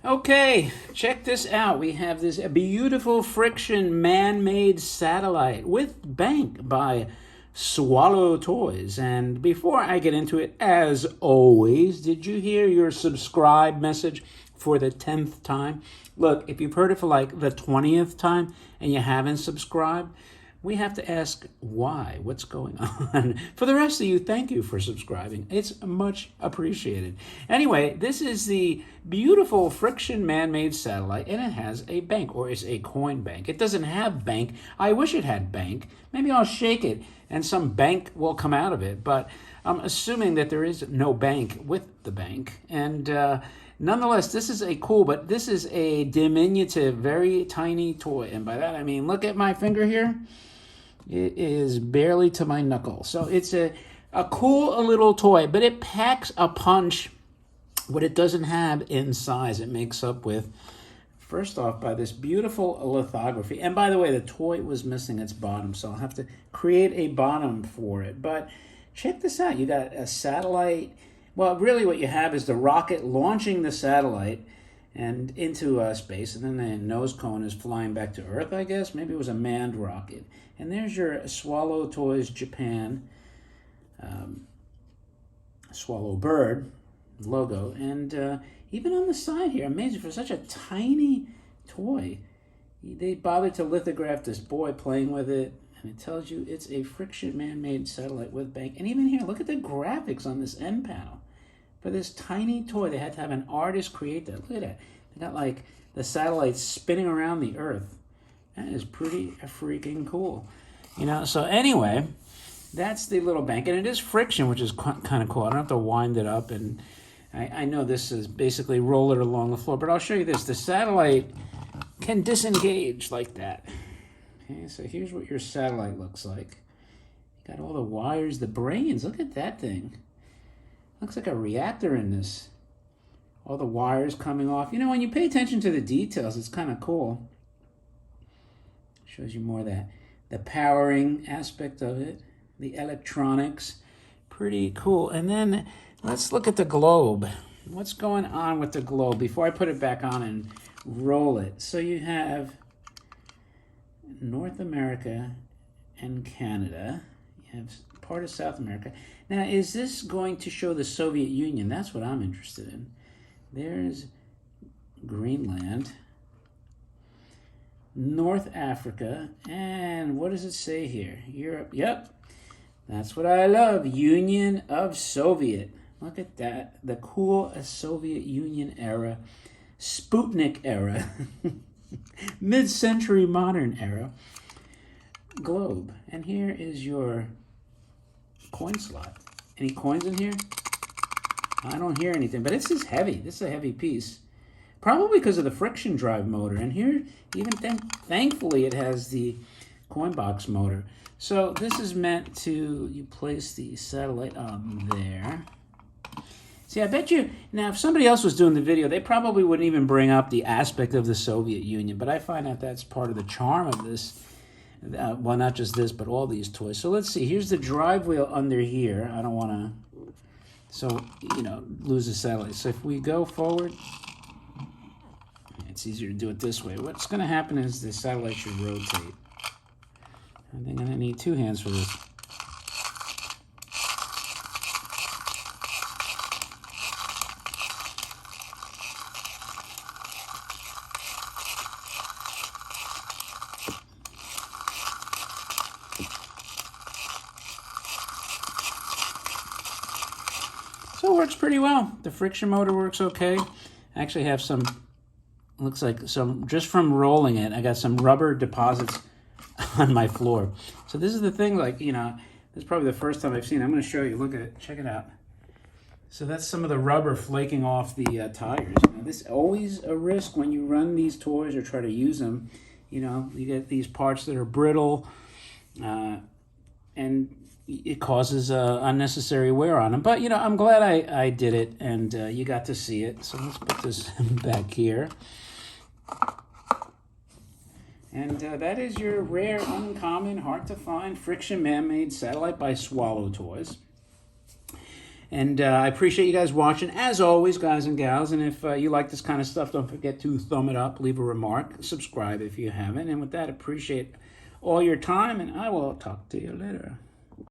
Okay, check this out. We have this beautiful friction man-made satellite with bank by Swallow Toys. And before I get into it, as always, did you hear your subscribe message for the 10th time? Look, if you've heard it for like the 20th time and you haven't subscribed, we have to ask why. What's going on? For the rest of you, thank you for subscribing. It's much appreciated. Anyway, this is the beautiful friction man-made satellite, and it has a bank, or it's a coin bank. It doesn't have bank. I wish it had bank. Maybe I'll shake it and some bank will come out of it, but I'm assuming that there is no bank with the bank. And nonetheless, this is this is a diminutive, very tiny toy. And by that I mean, look at my finger here. It is barely to my knuckle. So it's a cool little toy, but it packs a punch. What it doesn't have in size, it makes up with, first off, by this beautiful lithography. And by the way, the toy was missing its bottom, so I'll have to create a bottom for it. But check this out. You got a satellite. Well, really what you have is the rocket launching the satellite and into space, and then the nose cone is flying back to Earth, I guess. Maybe it was a manned rocket. And there's your Swallow Toys Japan Swallow Bird logo. And even on the side here, amazing, for such a tiny toy, they bothered to lithograph this boy playing with it, and it tells you it's a friction man-made satellite with bank. And even here, look at the graphics on this end panel. For this tiny toy, they had to have an artist create that. Look at that. They got like the satellite spinning around the Earth. That is pretty freaking cool. You know, so anyway, that's the little bank. And it is friction, which is kind of cool. I don't have to wind it up. And I know this is basically roll it along the floor. But I'll show you this. The satellite can disengage like that. Okay, so here's what your satellite looks like. You got all the wires, the brains. Look at that thing. Looks like a reactor in this. All the wires coming off. You know, when you pay attention to the details, it's kind of cool. Shows you more of that. The powering aspect of it. The electronics. Pretty cool. And then let's look at the globe. What's going on with the globe before I put it back on and roll it? So you have North America and Canada. You have part of South America. Now, is this going to show the Soviet Union? That's what I'm interested in. There's Greenland, North Africa, and what does it say here? Europe. Yep, that's what I love. Union of Soviet. Look at that. The cool Soviet Union era, Sputnik era, mid-century modern era globe. And here is your coin slot. Any coins in here? I don't hear anything, but this is heavy. This is a heavy piece. Probably because of the friction drive motor. And here, even thankfully, it has the coin box motor. So this is meant to, you place the satellite on there. See, I bet you, now if somebody else was doing the video, they probably wouldn't even bring up the aspect of the Soviet Union. But I find out that's part of the charm of this. Well, not just this, but all these toys. So let's see. Here's the drive wheel under here. I don't want to, lose the satellite. So if we go forward, it's easier to do it this way. What's going to happen is the satellite should rotate. I think I'm going to need two hands for this. So it works pretty well. The friction motor works okay. I actually have some, looks like some, just from rolling it, I got some rubber deposits on my floor. So this is the thing, like, this is probably the first time I've seen it. I'm going to show you. Look at it. Check it out. So that's some of the rubber flaking off the tires. This is always a risk when you run these toys or try to use them. You get these parts that are brittle, and it causes unnecessary wear on them. But, I'm glad I did it, and you got to see it. So let's put this back here. And that is your rare, uncommon, hard-to-find friction man-made satellite by Swallow Toys. And I appreciate you guys watching, as always, guys and gals. And if you like this kind of stuff, don't forget to thumb it up, leave a remark, subscribe if you haven't. And with that, appreciate all your time, and I will talk to you later.